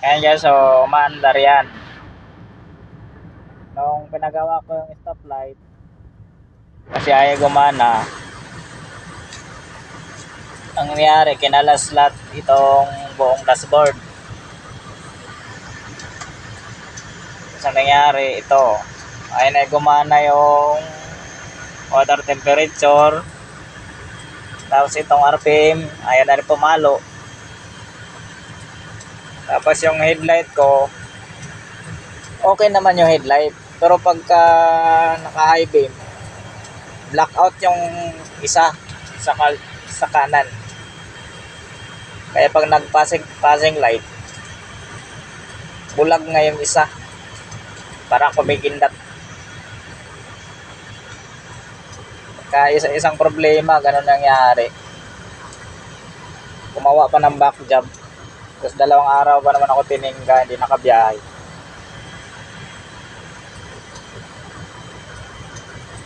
Ayan guys, so umaandar yan. Nung pinagawa ko yung stoplight, kasi ayaw gumana, ang nangyari, kinalaslat itong buong dashboard. So nangyari ito, ay na gumana yung water temperature, tapos itong RPM, ayan na rin pumalo. Tapos yung headlight ko, okay naman yung headlight. Pero pagka naka-high beam, blackout yung isa sa kanan. Kaya pag nag-passing light, bulag nga yung isa. Parang kumikindat. Kaya isang problema, ganun nangyari. Gumawa pa ng back job. Tapos 2 araw pa naman ako tiningga, hindi nakabiyahe.